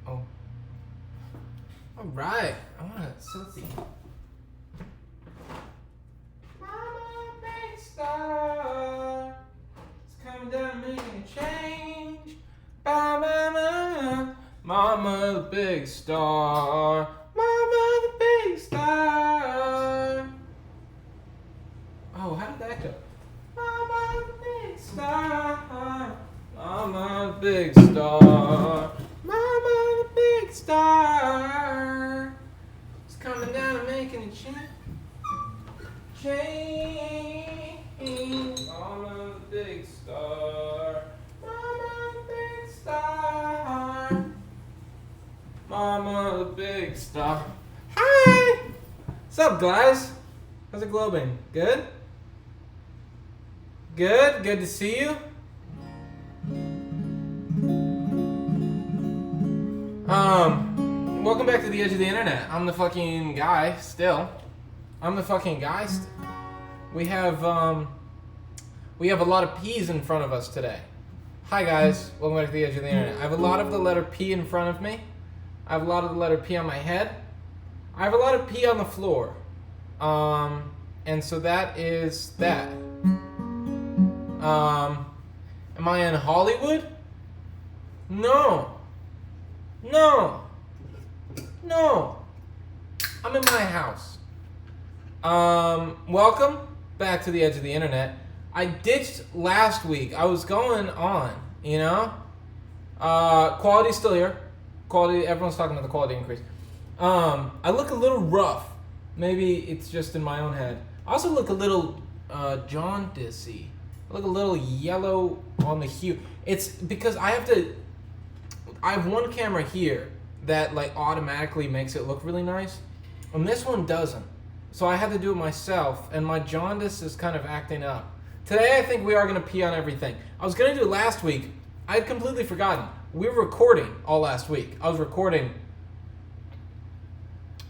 Oh. Alright. I want to... So let's see. Mama, big star. It's coming down making a change. Mama, the big star. Mama, the big star. Oh, how did that go? Mama, the big star. Mama, the big star. Mama, the big star. It's coming down and making a change. Mama, the big star. Mama, the big star. Mama, the big star. Hi! What's up, guys? How's it globing? Good? Good? Good to see you? Welcome back to the edge of the internet. I'm the fucking guy, still. We have a lot of P's in front of us today. Hi guys, welcome back to the edge of the internet. I have a lot of the letter P in front of me. I have a lot of the letter P on my head. I have a lot of P on the floor. And so that is that. Am I in Hollywood? No. I'm in my house. Welcome back to the edge of the internet. I ditched last week. I was going on, you know? Quality's still here. Everyone's talking about the quality increase. I look a little rough. Maybe it's just in my own head. I also look a little jaundicey. I look a little yellow on the hue. It's because I have one camera here that like automatically makes it look really nice, and this one doesn't. So I had to do it myself, and my jaundice is kind of acting up. Today I think we are going to pee on everything. I was going to do it last week. I had completely forgotten. We were recording all last week. I was recording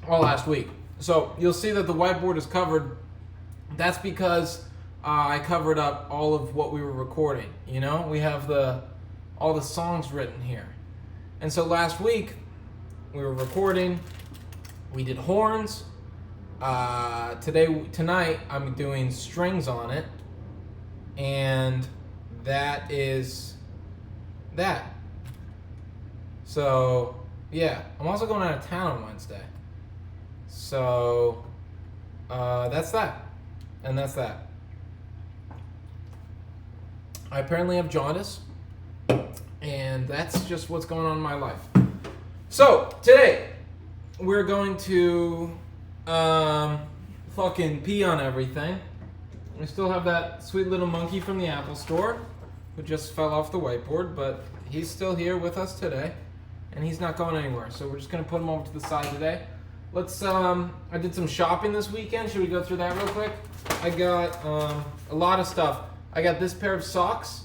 all last week. So you'll see that the whiteboard is covered. That's because I covered up all of what we were recording. You know, we have all the songs written here. And so last week we were recording. We did horns. Tonight I'm doing strings on it, and that is that. So yeah, I'm also going out of town on Wednesday. So that's that, and that's that. I apparently have jaundice, and that's just what's going on in my life. So today we're going to fucking pee on everything. We still have that sweet little monkey from the Apple store who just fell off the whiteboard, but he's still here with us today, and he's not going anywhere. So we're just gonna put him over to the side today. Let's I did some shopping this weekend. Should we go through that real quick? I got a lot of stuff. I got this pair of socks.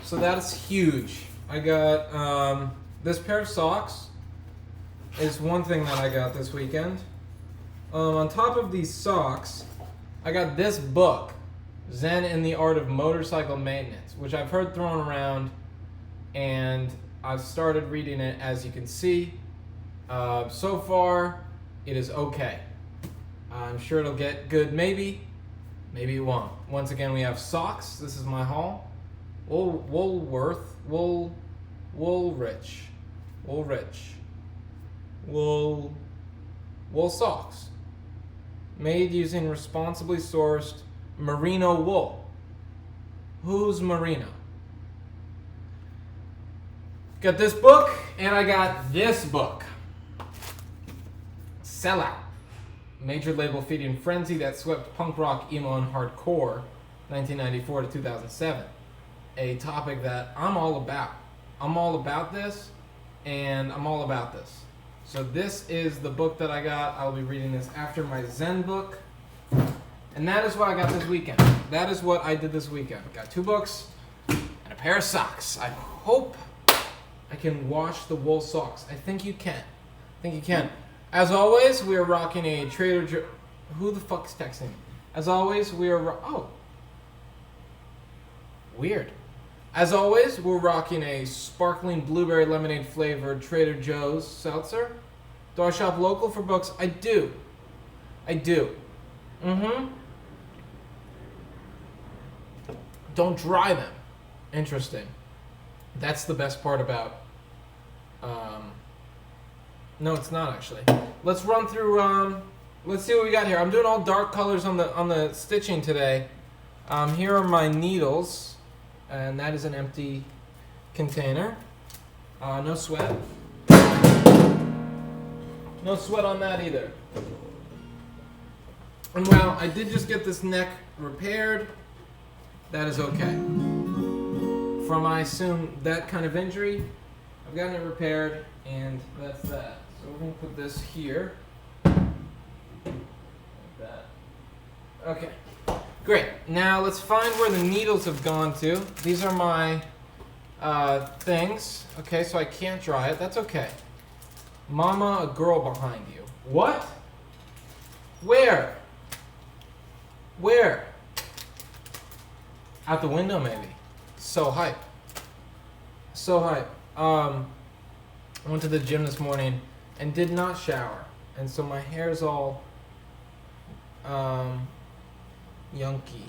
So that's huge. I got this pair of socks is one thing that I got this weekend. On top of these socks, I got this book, Zen and the Art of Motorcycle Maintenance, which I've heard thrown around, and I've started reading it, as you can see. So far, it is okay. I'm sure it'll get good, maybe it won't. Once again, we have socks. This is my haul. Woolrich. Wool socks. Made using responsibly sourced merino wool. Who's merino? Got this book, and I got this book. Sellout. Major label feeding frenzy that swept punk rock, emo, and hardcore 1994 to 2007. A topic that I'm all about. I'm all about this, and I'm all about this. So this is the book that I got. I'll be reading this after my Zen book. And that is what I got this weekend. That is what I did this weekend. Got 2 books and a pair of socks. I hope I can wash the wool socks. I think you can. As always, we are rocking a Trader Joe. Who the fuck is texting me? As always, we are... Oh. Weird. As always, we're rocking a sparkling blueberry lemonade flavored Trader Joe's seltzer. Do I shop local for books? I do. Don't dry them. Interesting. That's the best part about. No, it's not actually. Let's run through. Let's see what we got here. I'm doing all dark colors on the stitching today. Here are my needles, and that is an empty container. No sweat. No sweat on that either. And well, I did just get this neck repaired. That is okay. From, I assume, that kind of injury, I've gotten it repaired, and that's that. So we're going to put this here. Like that. Okay. Great. Now let's find where the needles have gone to. These are my things. Okay, so I can't dry it. That's okay. Mama, a girl behind you. What? Where? Where? Out the window, maybe. So hype. So hype. I went to the gym this morning and did not shower. And so my hair's all yunky.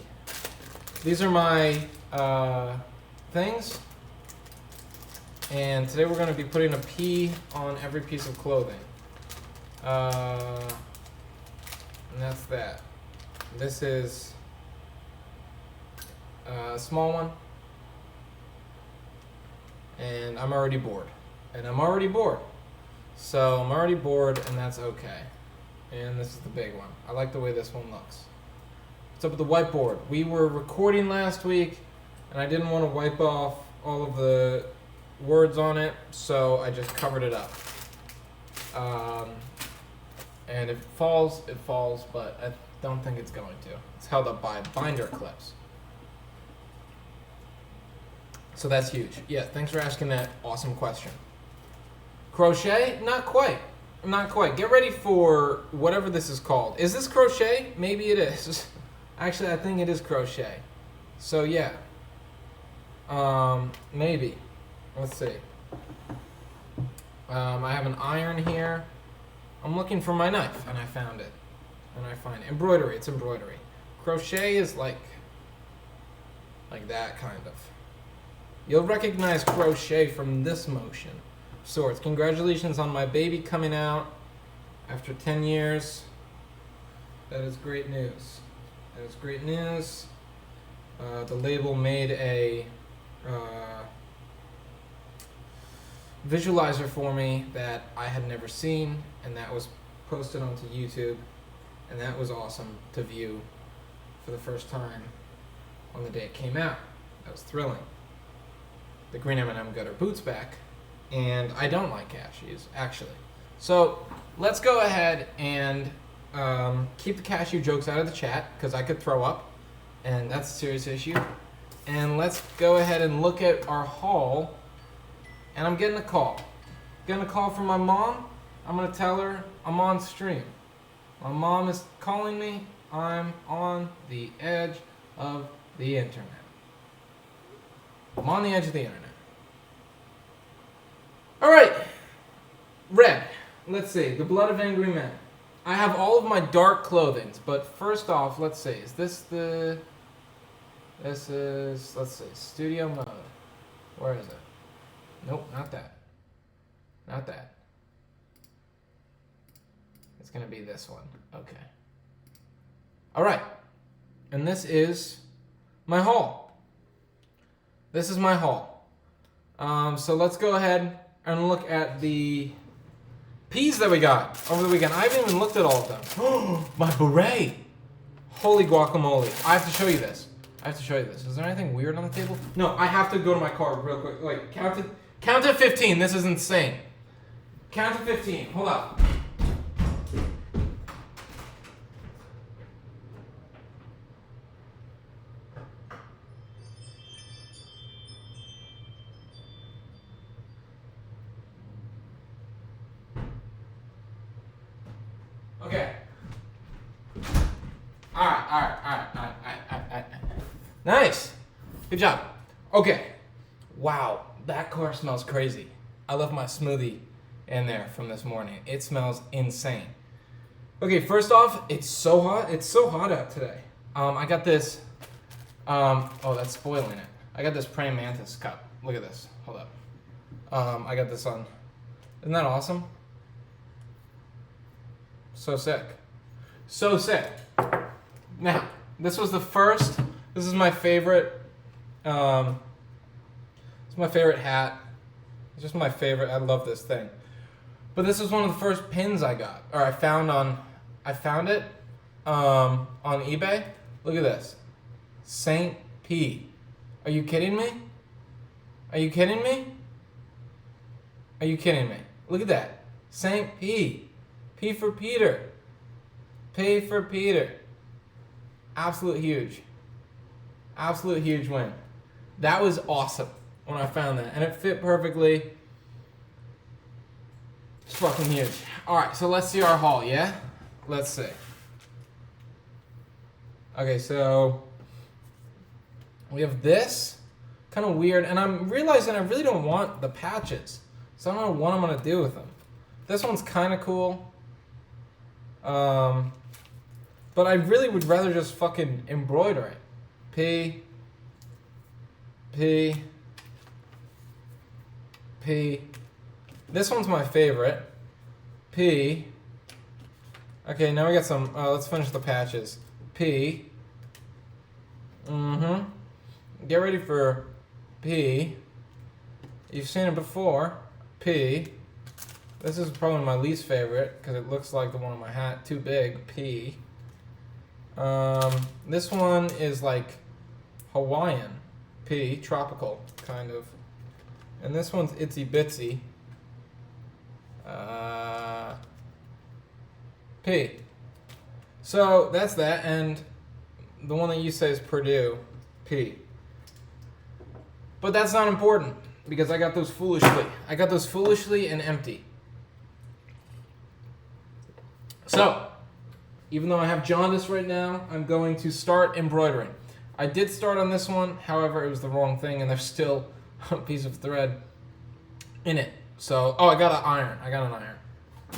These are my things. And today we're going to be putting a P on every piece of clothing. And that's that. This is a small one. And I'm already bored. So I'm already bored, and that's okay. And this is the big one. I like the way this one looks. What's up with the whiteboard? We were recording last week, and I didn't want to wipe off all of the words on it, so I just covered it up. And if it falls, but I don't think it's going to. It's held up by binder clips. So that's huge. Yeah, thanks for asking that awesome question. Crochet? Not quite. Get ready for whatever this is called. Is this crochet? Maybe it is. Actually, I think it is crochet. So yeah. Maybe. Let's see. I have an iron here. I'm looking for my knife, and I found it. And I find embroidery. It's embroidery. Crochet is like that kind of. You'll recognize crochet from this motion of sorts. Congratulations on my baby coming out after 10 years. That is great news. The label made a visualizer for me that I had never seen, and that was posted onto YouTube, and that was awesome to view for the first time on the day it came out. That was thrilling. The green M&M got her boots back, and I don't like cashews, actually. So let's go ahead and keep the cashew jokes out of the chat, because I could throw up, and that's a serious issue. And let's go ahead and look at our haul. And I'm getting a call. From my mom. I'm going to tell her I'm on stream. My mom is calling me. I'm on the edge of the internet. I'm on the edge of the internet. All right. Red. Let's see. The Blood of Angry Men. I have all of my dark clothing, but first off, let's see. Is this the... This is... Let's see. Studio mode. Where is it? Nope, not that. Not that. It's going to be this one. Okay. All right. And this is my haul. This is my haul. So let's go ahead and look at the peas that we got over the weekend. I haven't even looked at all of them. Oh, my beret. Holy guacamole. I have to show you this. Is there anything weird on the table? No, I have to go to my car real quick. Like, count to 15. This is insane. Count to 15. Hold up. Okay. All right. Nice. Good job. Okay. Wow, that car smells crazy. I left my smoothie in there from this morning. It smells insane. Okay, first off, it's so hot. It's so hot out today. I got this. Oh, that's spoiling it. I got this praying mantis cup. Look at this. Hold up. I got this on. Isn't that awesome? So sick. So sick. Now, this was the first. This is my favorite. It's my favorite hat. It's just my favorite. I love this thing. But this was one of the first pins I got, or I found it on eBay. Look at this. Saint P. Are you kidding me? Are you kidding me? Are you kidding me? Look at that. Saint P. P for Peter. P for Peter. Absolute huge. Absolute huge win. That was awesome when I found that. And it fit perfectly. It's fucking huge. Alright, so let's see our haul, yeah? Let's see. Okay, so we have this. Kind of weird. And I'm realizing I really don't want the patches. So I don't know what I'm going to do with them. This one's kind of cool. But I really would rather just fucking embroider it. P. This one's my favorite. P. Okay, now we got some. Let's finish the patches. P. Get ready for P. You've seen it before. P. This is probably my least favorite because it looks like the one on my hat. Too big. P. This one is like Hawaiian. P. Tropical, kind of. And this one's itsy bitsy. P. So that's that, and the one that you say is Purdue. P. But that's not important because I got those foolishly. I got those foolishly and empty. So, even though I have jaundice right now, I'm going to start embroidering. I did start on this one, however, it was the wrong thing, and there's still a piece of thread in it. So, oh, I got an iron.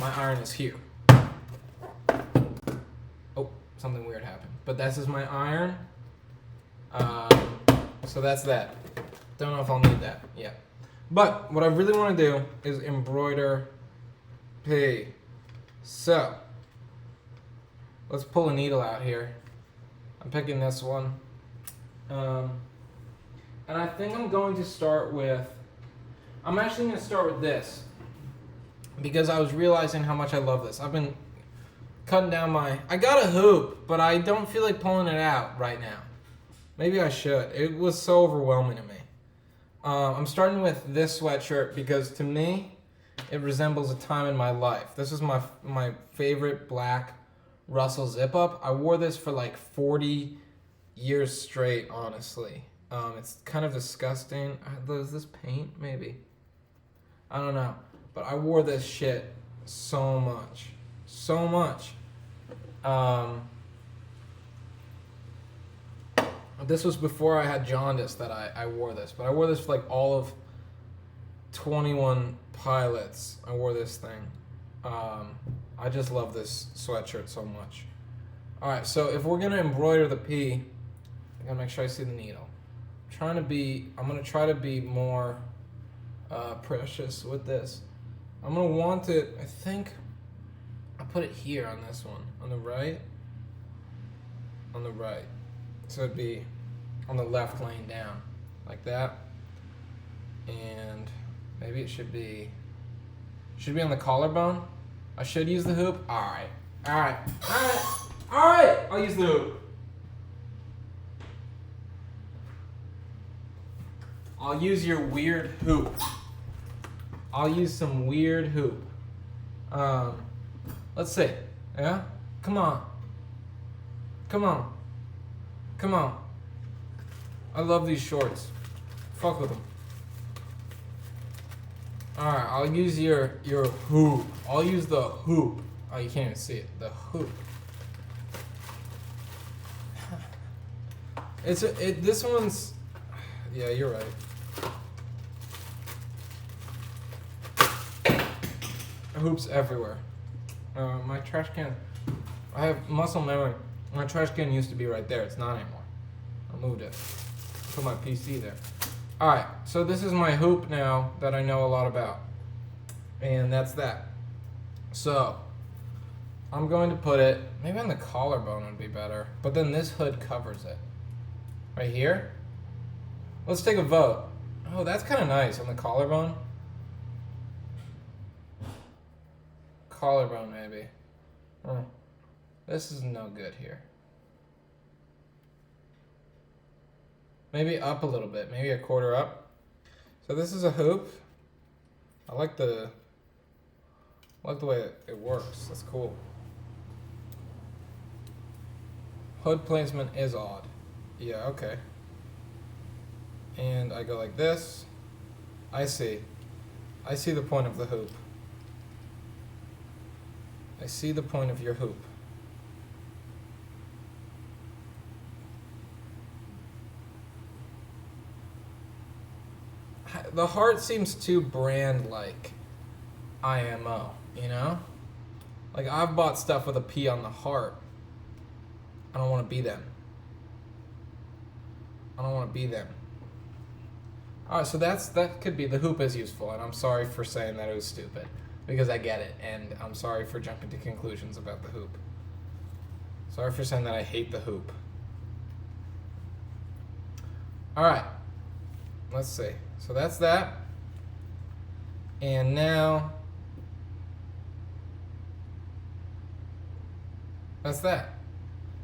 My iron is here. Oh, something weird happened. But this is my iron. So that's that. Don't know if I'll need that yet. But what I really want to do is embroider P. So, let's pull a needle out here. I'm picking this one. And I think I'm going to start with, I'm actually going to start with this because I was realizing how much I love this. I've been cutting down I got a hoop, but I don't feel like pulling it out right now. Maybe I should. It was so overwhelming to me. I'm starting with this sweatshirt because to me, it resembles a time in my life. This is my favorite black Russell zip-up. I wore this for like 40 years straight, honestly. It's kind of disgusting. Is this paint? Maybe. I don't know. But I wore this shit so much. So much. This was before I had jaundice that I wore this. But I wore this for like all of 21 Pilots. I wore this thing. I just love this sweatshirt so much. Alright, so if we're going to embroider the P, I gotta make sure I see the needle. I'm gonna try to be more precious with this. I'm gonna want it, I think, I'll put it here on this one. On the right. So it'd be on the left laying down. Like that. And maybe it should be on the collarbone. I should use the hoop. Alright. I'll use the hoop. I'll use your weird hoop. I'll use some weird hoop. Let's see. Yeah? Come on. I love these shorts. Fuck with them. Alright, I'll use your hoop. I'll use the hoop. Oh, you can't even see it. The hoop. This one's... Yeah, you're right. hoops everywhere. My trash can, I have muscle memory. My trash can used to be right there. It's not anymore. I moved it. Put my PC there. Alright, so this is my hoop now that I know a lot about. And that's that. So, I'm going to put it, maybe on the collarbone would be better, but then this hood covers it. Right here? Let's take a vote. Oh, that's kind of nice on the collarbone. Collarbone, maybe. Oh, this is no good here. Maybe up a little bit, maybe a quarter up. So this is a hoop. I like the way it works. That's cool. Hood placement is odd. Yeah, okay. And I go like this. I see the point of the hoop. I see the point of your hoop. The heart seems too brand like IMO, you know? Like, I've bought stuff with a P on the heart. I don't want to be them. I don't want to be them. Alright, so that could be, the hoop is useful, and I'm sorry for saying that it was stupid, because I get it, and I'm sorry for jumping to conclusions about the hoop. Sorry for saying that I hate the hoop. Alright, let's see. So that's that. And now, that's that.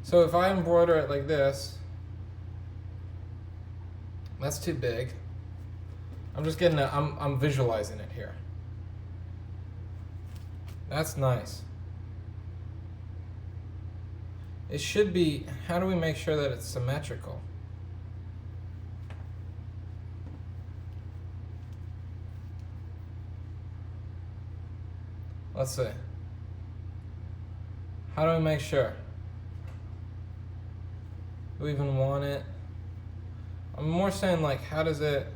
So if I embroider it like this, that's too big. I'm just getting I'm visualizing it here. That's nice. It should be, how do we make sure that it's symmetrical? Let's see. How do we make sure? Do we even want it? I'm more saying, like, how does it...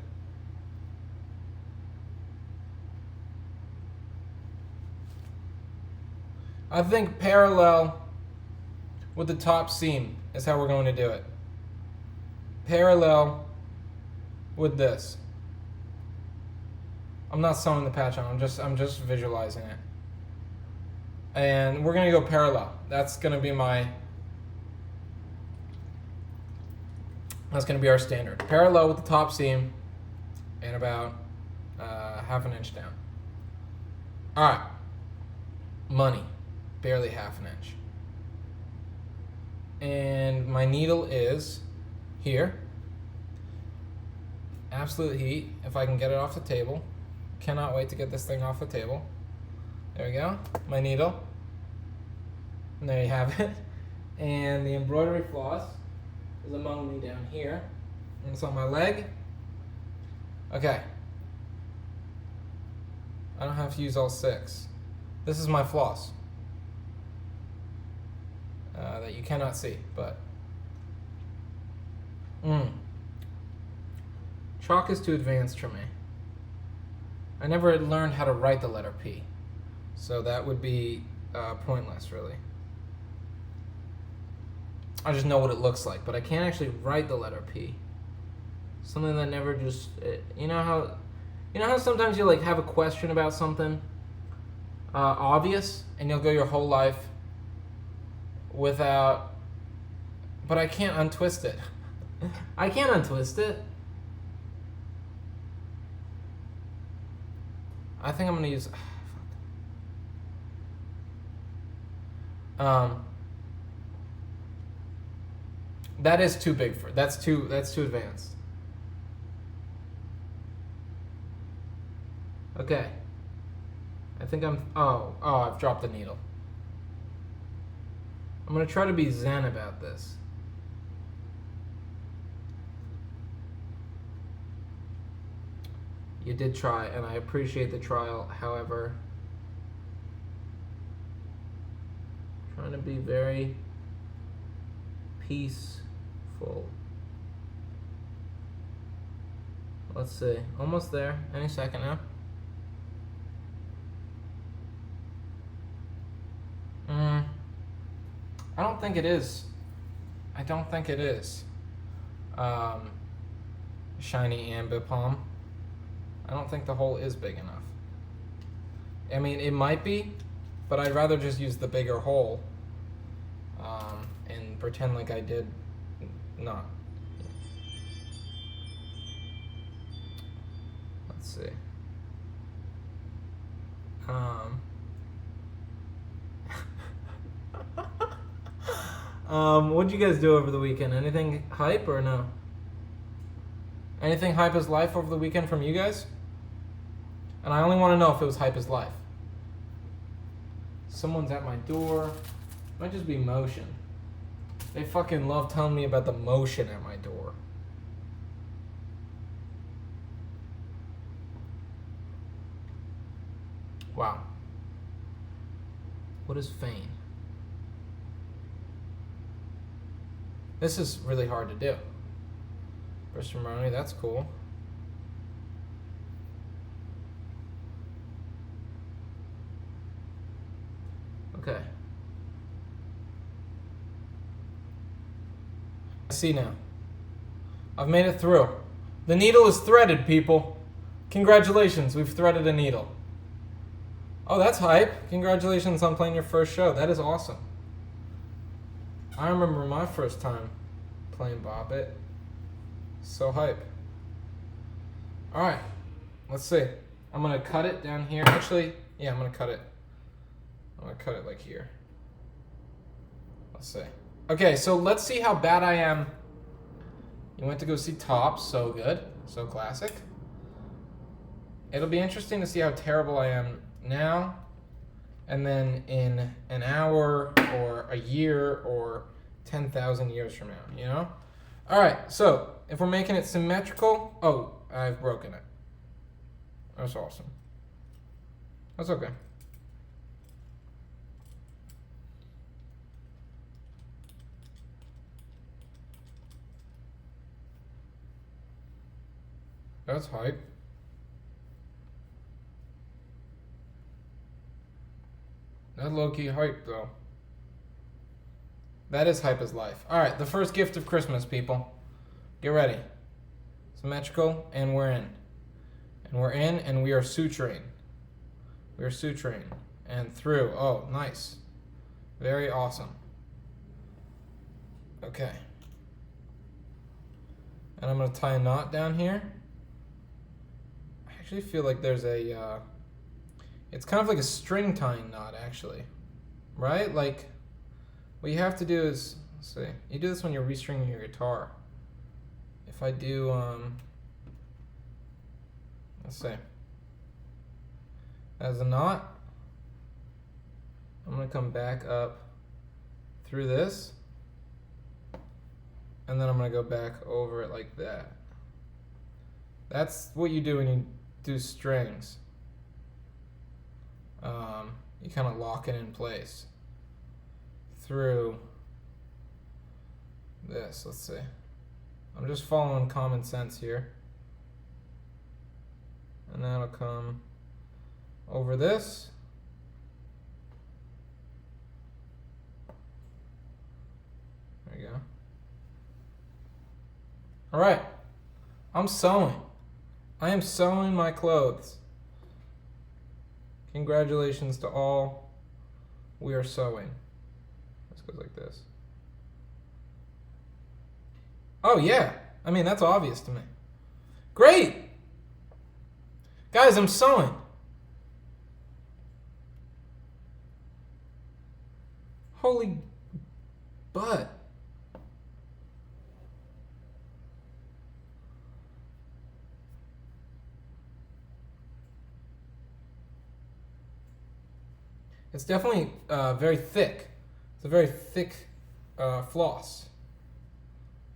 I think parallel with the top seam is how we're going to do it. Parallel with this. I'm not sewing the patch on, I'm just visualizing it. And we're gonna go parallel. That's gonna be our standard. Parallel with the top seam and about half an inch down. All right, money, barely half an inch. And my needle is here. Absolute heat, if I can get it off the table. Cannot wait to get this thing off the table. There we go, my needle. And there you have it. And the embroidery floss is among me down here. And it's on my leg. Okay. I don't have to use all 6. This is my floss. That you cannot see, but... Chalk is too advanced for me. I never learned how to write the letter P. So that would be pointless, really. I just know what it looks like, but I can't actually write the letter P. Something that never just... You know how sometimes you like have a question about something obvious, and you'll go your whole life without... But I can't untwist it. I can't untwist it. I think I'm gonna use... that is too big for... That's too advanced. Okay. I think I'm... Oh, I've dropped the needle. I'm gonna try to be zen about this. You did try, and I appreciate the trial. However, trying to be very peaceful. Let's see. Almost there. Any second now. think it is. I don't think it is. Shiny ambipom. I don't think the hole is big enough. I mean, it might be, but I'd rather just use the bigger hole and pretend like I did not. Let's see. What'd you guys do over the weekend? Anything hype or no? Anything hype as life over the weekend from you guys? And I only want to know if it was hype as life. Someone's at my door. Might just be motion. They fucking love telling me about the motion at my door. Wow. What is feign? This is really hard to do. First Romani, that's cool. Okay. I see now. I've made it through. The needle is threaded, people. Congratulations, we've threaded a needle. Oh, that's hype. Congratulations on playing your first show. That is awesome. I remember my first time playing Bop It. So hype. Alright, let's see. I'm going to cut it down here. Actually, yeah, I'm going to cut it. I'm going to cut it like here. Let's see. Okay, so let's see how bad I am. You went to go see Tops. So good. So classic. It'll be interesting to see how terrible I am now, and then in an hour or a year or 10,000 years from now, you know? All right, so if we're making it symmetrical, oh, I've broken it. That's awesome. That's okay. That's hype. That low-key hype, though. That is hype as life. All right, the first gift of Christmas, people. Get ready. Symmetrical, and we're in. And we're in, and we are suturing. We are suturing. And through. Oh, nice. Very awesome. Okay. And I'm going to tie a knot down here. I actually feel like there's a... It's kind of like a string tying knot, actually. Right? Like, what you have to do is, let's see, you do this when you're restringing your guitar. If I do, let's see, as a knot, I'm going to come back up through this, and then I'm going to go back over it like that. That's what you do when you do strings. You kind of lock it in place through this. Let's see. I'm just following common sense here. And that'll come over this. There you go. All right. I'm sewing. I am sewing my clothes. Congratulations to all. We are sewing. This goes like this. Oh, yeah. I mean, that's obvious to me. Great. Guys, I'm sewing. Holy butt. It's definitely very thick. It's a very thick floss.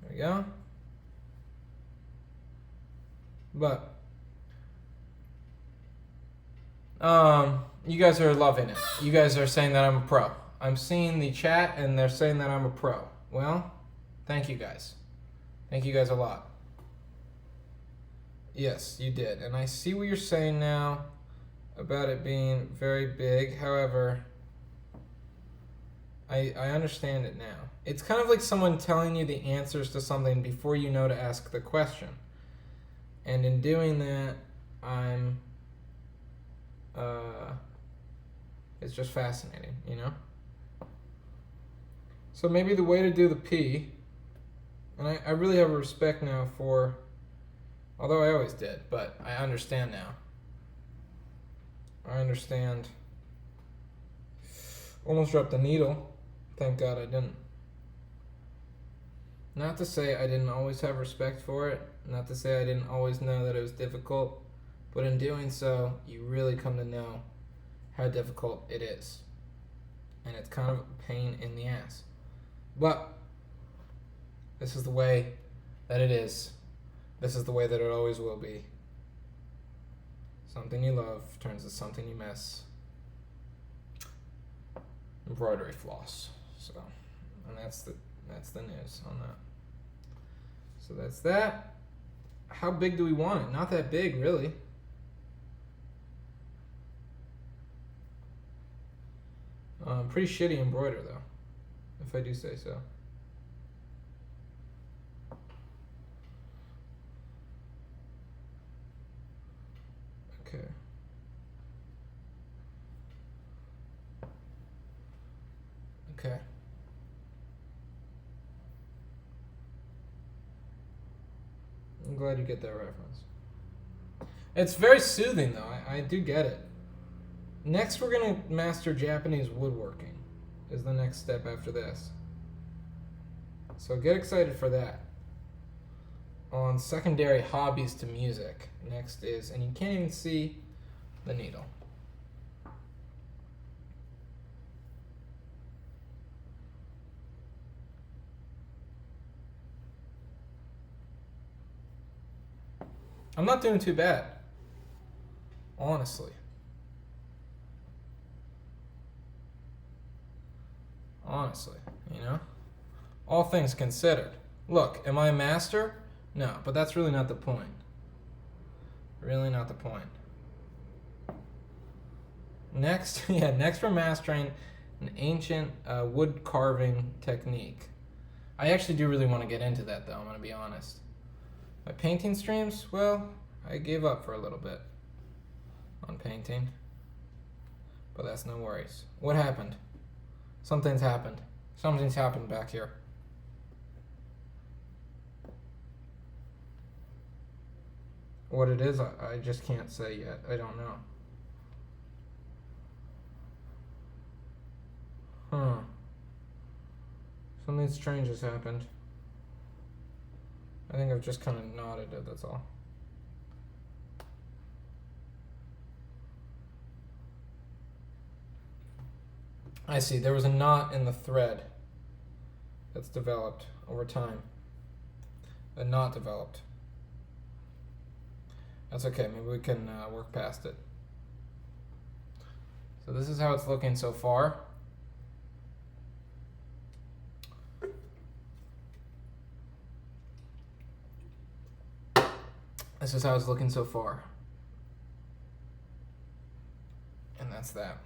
There we go. But you guys are loving it. You guys are saying that I'm a pro. I'm seeing the chat and they're saying that I'm a pro. Well, thank you guys. Thank you guys a lot. Yes, you did. And I see what you're saying now about it being very big. However, I understand it now. It's kind of like someone telling you the answers to something before you know to ask the question. And in doing that, I'm it's just fascinating, you know? So maybe the way to do the P, and I really have a respect now for, although I always did, but I understand now. I understand. Almost dropped the needle. Thank God I didn't. Not to say I didn't always have respect for it, not to say I didn't always know that it was difficult, but in doing so, you really come to know how difficult it is. And it's kind of a pain in the ass. But this is the way that it is. This is the way that it always will be. Something you love turns to something you miss. Embroidery floss. So, and that's the news on that. So that's that. How big do we want it? Not that big, really. Pretty shitty embroider, though, if I do say so. Okay. Okay. I'm glad you get that reference. It's very soothing, though. I do get it. Next, we're going to master Japanese woodworking, is the next step after this. So get excited for that. On secondary hobbies to music, next is, and you can't even see the needle. I'm not doing too bad, honestly. Honestly, you know? All things considered. Look, am I a master? No, but that's really not the point. Really not the point. Next, next we're mastering an ancient wood carving technique. I actually do really want to get into that, though, I'm going to be honest. My painting streams, well, I gave up for a little bit on painting. But that's no worries. What happened? Something's happened. Something's happened back here. What it is, I just can't say yet. I don't know. Huh. Something strange has happened. I think I've just kind of nodded it, that's all. I see, there was a knot in the thread that's developed over time. A knot developed. That's okay, maybe we can work past it. So this is how it's looking so far. This is how it's looking so far. And that's that.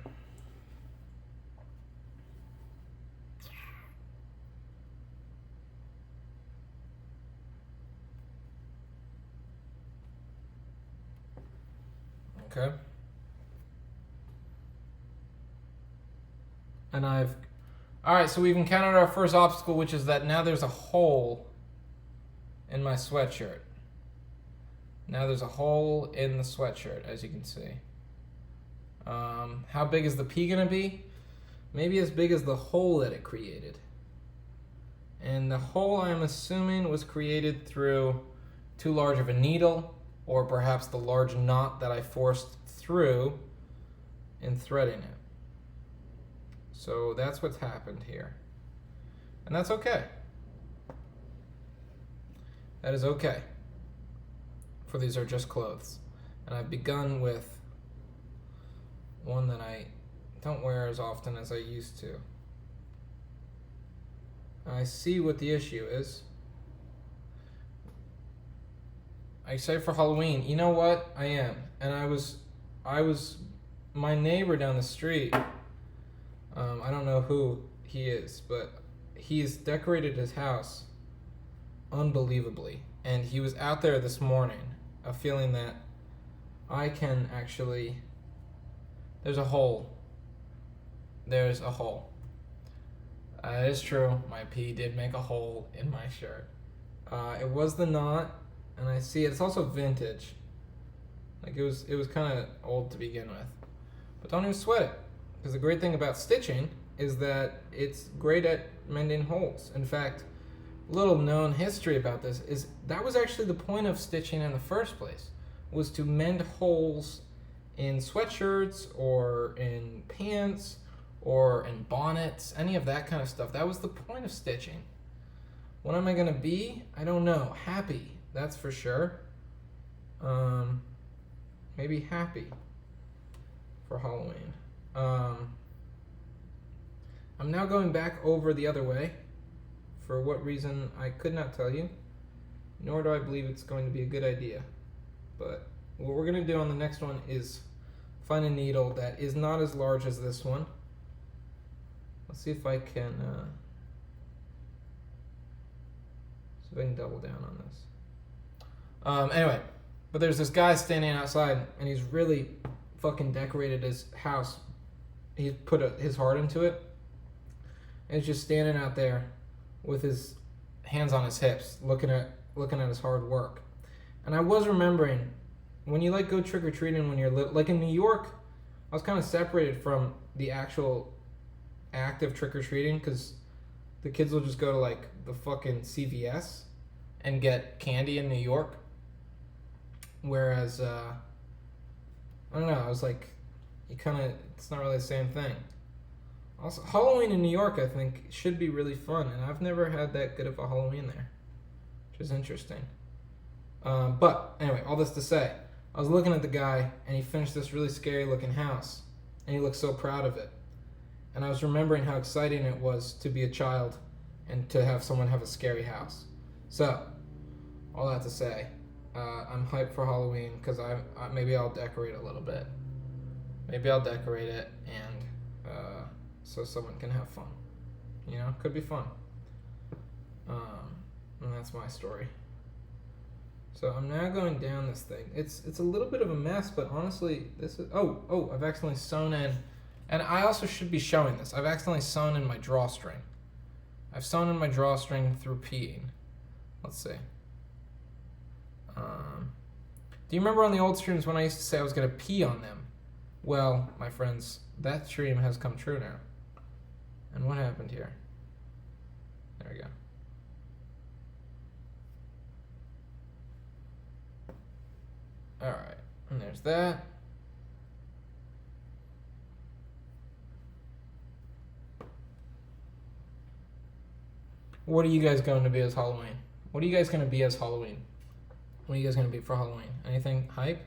Okay. And alright, so we've encountered our first obstacle, which is that now there's a hole in my sweatshirt. Now there's a hole in the sweatshirt, as you can see. How big is the P gonna be? Maybe as big as the hole that it created. And the hole, I'm assuming, was created through too large of a needle, or perhaps the large knot that I forced through in threading it. So that's what's happened here. And that's okay. That is okay. For these are just clothes. And I've begun with one that I don't wear as often as I used to. I see what the issue is. I say for Halloween, you know what? I am. And I was my neighbor down the street, I don't know who he is, but he's decorated his house unbelievably. And he was out there this morning, a feeling that I can actually. There's a hole. There's a hole. It is true. My pee did make a hole in my shirt. It was the knot, and I see it's also vintage. Like it was kind of old to begin with. But don't even sweat it, because the great thing about stitching is that it's great at mending holes. In fact, little known history about this is that was actually the point of stitching in the first place, was to mend holes in sweatshirts or in pants or in bonnets, any of that kind of stuff. That was the point of stitching. What am I gonna be? I don't know. Happy, that's for sure. Maybe happy for Halloween. I'm now going back over the other way. For what reason, I could not tell you, nor do I believe it's going to be a good idea. But what we're going to do on the next one is find a needle that is not as large as this one. Let's see if I can double down on this. Anyway, but there's this guy standing outside, and he's really fucking decorated his house. He's put his heart into it, and he's just standing out there with his hands on his hips, looking at his hard work. And I was remembering, when you like go trick or treating when you're like in New York, I was kind of separated from the actual act of trick or treating, because the kids will just go to like the fucking CVS and get candy in New York. Whereas, I don't know, I was like, it's not really the same thing. Also, Halloween in New York, I think, should be really fun, and I've never had that good of a Halloween there, which is interesting. But anyway, all this to say, I was looking at the guy, and he finished this really scary looking house, and he looked so proud of it. And I was remembering how exciting it was to be a child and to have someone have a scary house. So, all that to say, I'm hyped for Halloween, because maybe I'll decorate a little bit. Maybe I'll decorate it, and so someone can have fun. You know, could be fun. And that's my story. So I'm now going down this thing. It's a little bit of a mess, but honestly, this is I've accidentally sewn in, and I also should be showing this. I've accidentally sewn in my drawstring. I've sewn in my drawstring through peeing. Let's see. Do you remember on the old streams when I used to say I was gonna pee on them? Well, my friends, that dream has come true now. And what happened here? There we go. Alright, and there's that. What are you guys going to be as Halloween? What are you guys going to be as Halloween? What are you guys going to be for Halloween? Anything hype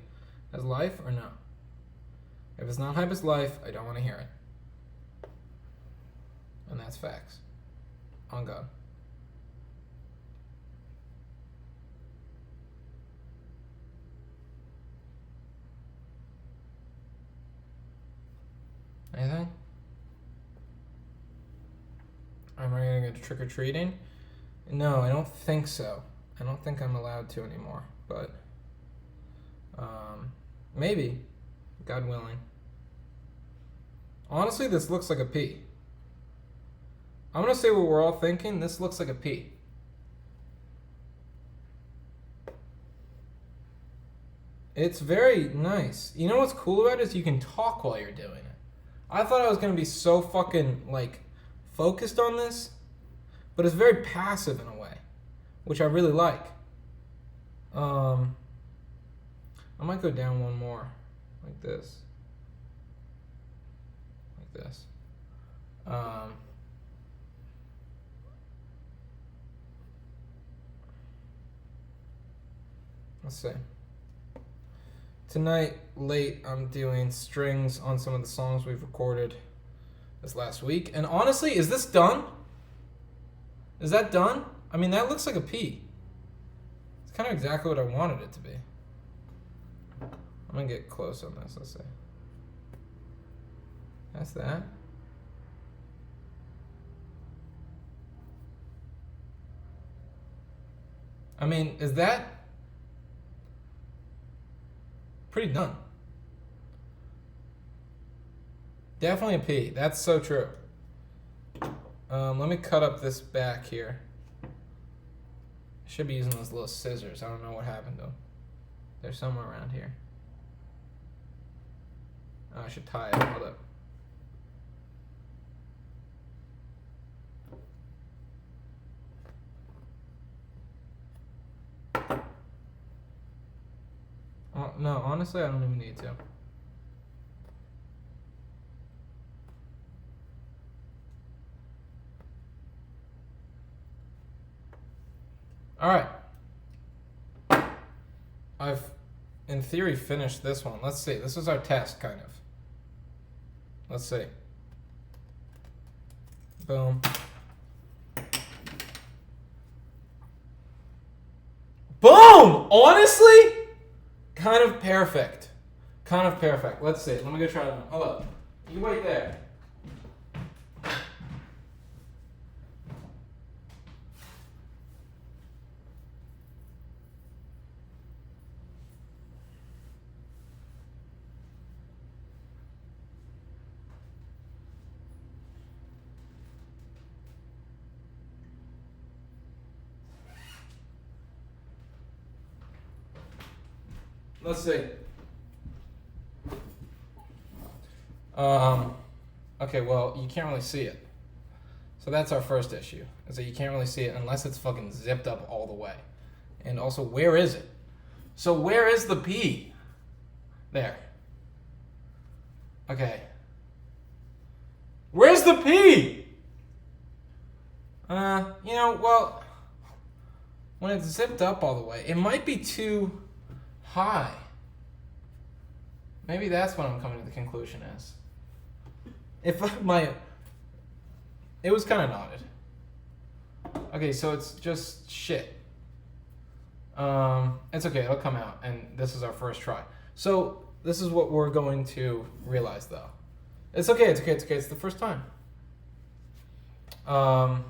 as life or no? If it's not hype as life, I don't want to hear it. And that's facts. On God. Anything? Am I gonna go trick-or-treating? No, I don't think so. I don't think I'm allowed to anymore, but maybe, God willing. Honestly, this looks like a P. I'm gonna say what we're all thinking. This looks like a P. It's very nice. You know what's cool about it is you can talk while you're doing it. I thought I was gonna be so fucking like focused on this, but it's very passive in a way, which I really like. I might go down one more, like this. Like this. Let's see. Tonight, late, I'm doing strings on some of the songs we've recorded this last week. And honestly, is this done? Is that done? I mean, that looks like a P. It's kind of exactly what I wanted it to be. I'm gonna get close on this, let's see. That's that. I mean, is that pretty done? Definitely a P. That's so true. Let me cut up this back here. I should be using those little scissors. I don't know what happened to them. They're somewhere around here. Oh, I should tie it. Hold up. Oh, no, honestly, I don't even need to. All right. I've, in theory, finished this one. Let's see. This is our test, kind of. Let's see. Boom. Boom! Honestly, kind of perfect. Kind of perfect. Let's see. Let me go try it on. Hold up. You wait there. Let's see. Okay, well, you can't really see it. So that's our first issue, is that you can't really see it unless it's fucking zipped up all the way. And also, where is it? So where is the P? There. Okay. Where's the P? Well, when it's zipped up all the way, it might be too high. Maybe that's what I'm coming to the conclusion is. It was kind of knotted. Okay, so it's just shit. It's okay, it'll come out, and this is our first try. So this is what we're going to realize, though. It's okay. It's the first time. Let's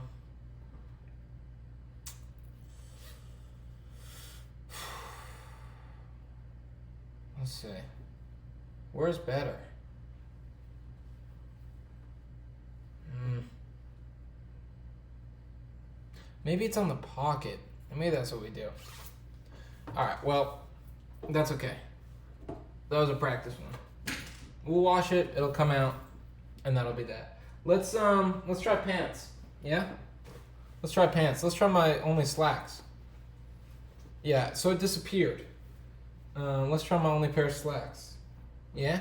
see. Where's better? Maybe it's on the pocket. Maybe that's what we do. Alright, well, that's okay. That was a practice one. We'll wash it, it'll come out, and that'll be that. Let's try pants. Yeah? Let's try pants. Let's try my only slacks. Yeah, so it disappeared. Let's try my only pair of slacks. Yeah?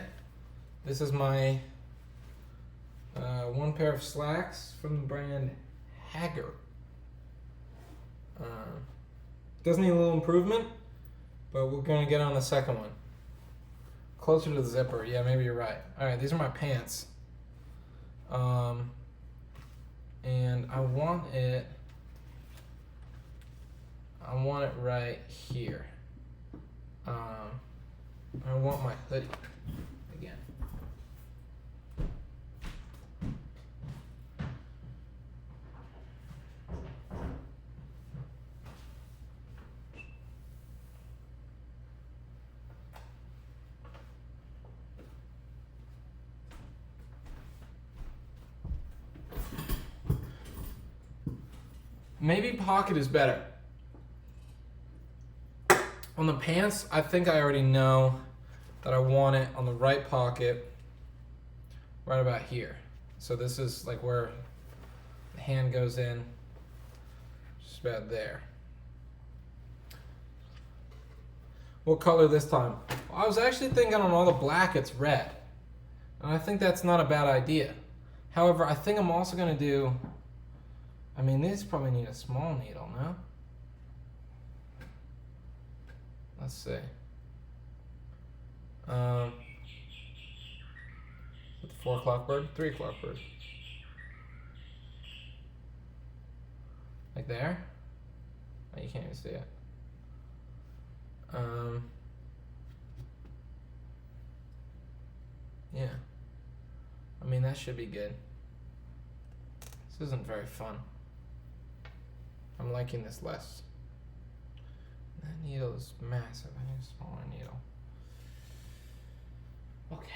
This is my one pair of slacks from the brand Hager. Does need a little improvement, but we're gonna get on the second one. Closer to the zipper. Yeah, maybe you're right. All right, these are my pants. And I want it right here. I want my hoodie again. Maybe pocket is better. On the pants, I think I already know that I want it on the right pocket, right about here. So this is like where the hand goes in, just about there. What color this time? Well, I was actually thinking on all the black it's red. And I think that's not a bad idea. However, I think I'm also gonna do, these probably need a small needle, no? Let's see. The 4 o'clock bird, 3 o'clock bird. Like there? Oh, you can't even see it. Yeah. That should be good. This isn't very fun. I'm liking this less. That needle is massive. I need a smaller needle. Okay.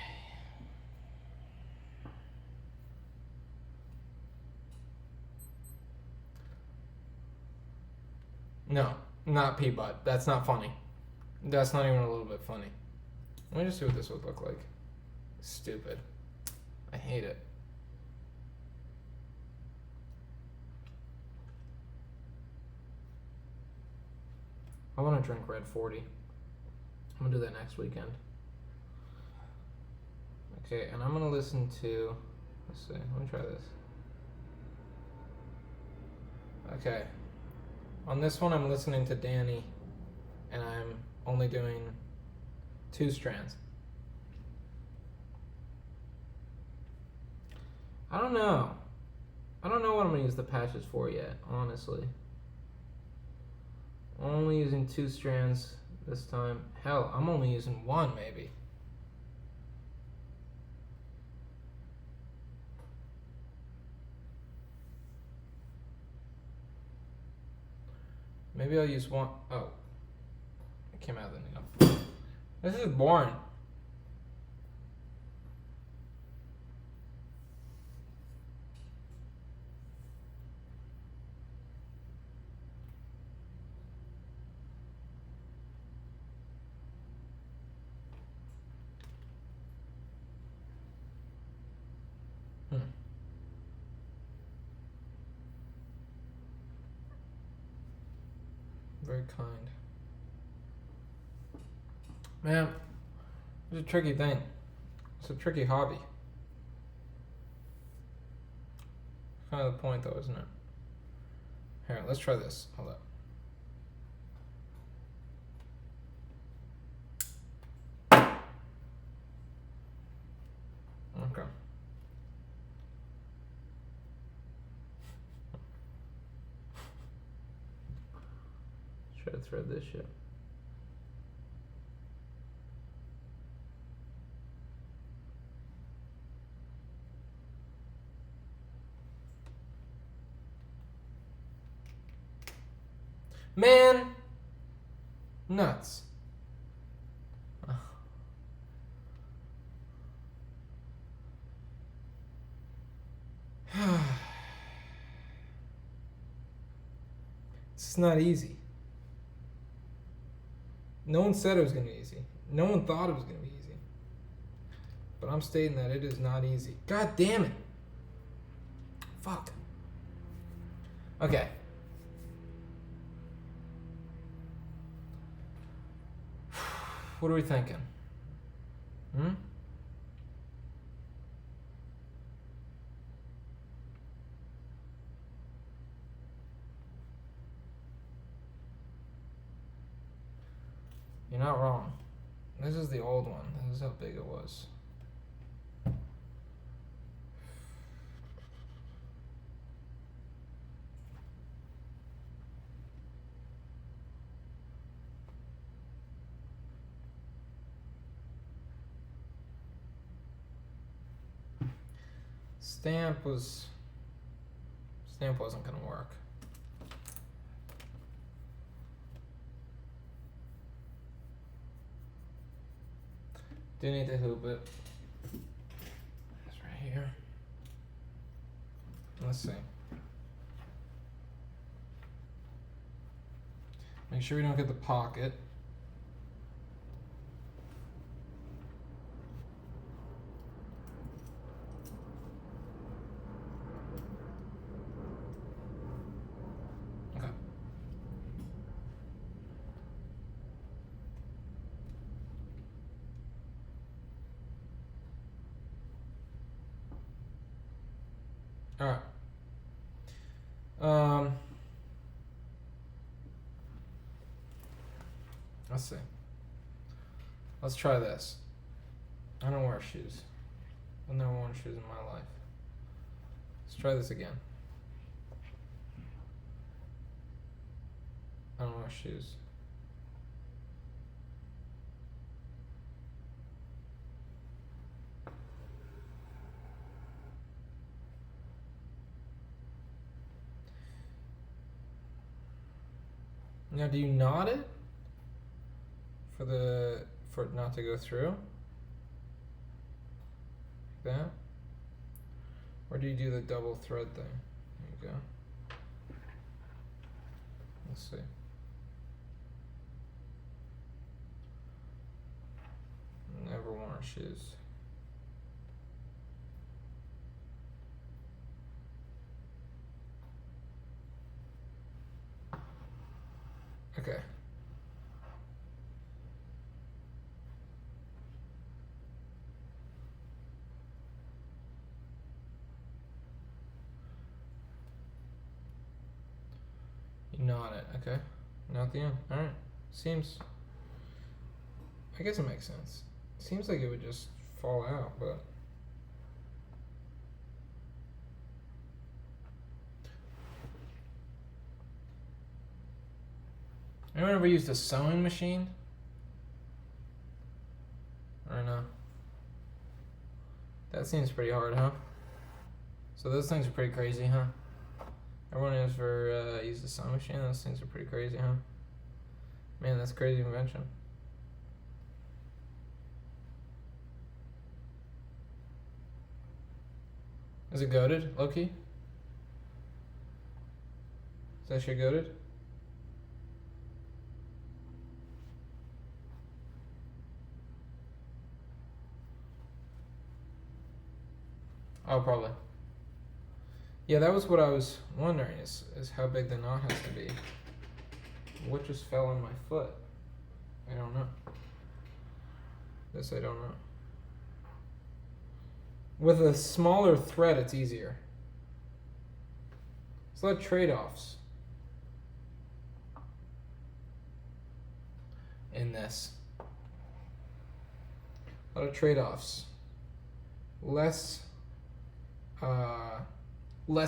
No, not pea butt. That's not funny. That's not even a little bit funny. Let me just see what this would look like. Stupid. I hate it. I want to drink Red 40. I'm going to do that next weekend. Okay, and I'm going to listen to... Let's see. Let me try this. Okay. On this one, I'm listening to Danny, and I'm only doing 2 strands. I don't know. I don't know what I'm going to use the patches for yet, honestly. Only using 2 strands this time. Hell, I'm only using 1 maybe. Maybe I'll use 1. Oh. It came out of the needle. This is boring. Very kind. Man, it's a tricky thing. It's a tricky hobby. Kind of the point though, isn't it? Here, let's try this. Hold up. Okay. Try to thread this shit. Man, nuts. It's not easy. No one said it was going to be easy. No one thought it was going to be easy. But I'm stating that it is not easy. God damn it. Fuck. Okay. What are we thinking? You're not wrong. This is the old one. This is how big it was. Stamp wasn't gonna work. Do need to hoop it. It's right here. Let's see. Make sure we don't get the pocket. Okay. All right. Let's see. Let's try this. I don't wear shoes. I've never worn shoes in my life. Let's try this again. I don't wear shoes. Now, do you knot it for it not to go through. Like that. Or do you do the double thread thing? There you go. Let's see. Never worn shoes. Okay. You knot it, okay. Not the end. Alright. Seems, I guess it makes sense. Seems like it would just fall out, but anyone ever used a sewing machine? Or no? That seems pretty hard, huh? So those things are pretty crazy, huh? Everyone has ever used a sewing machine? Those things are pretty crazy, huh? Man, that's a crazy invention. Is it goated, low-key? Is that shit goated? Oh, probably. Yeah, that was what I was wondering, is how big the knot has to be. What just fell on my foot? I don't know. This I don't know. With a smaller thread, it's easier. There's a lot of trade-offs in this. A lot of trade-offs. Less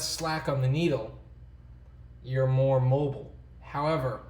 slack on the needle, you're more mobile. However,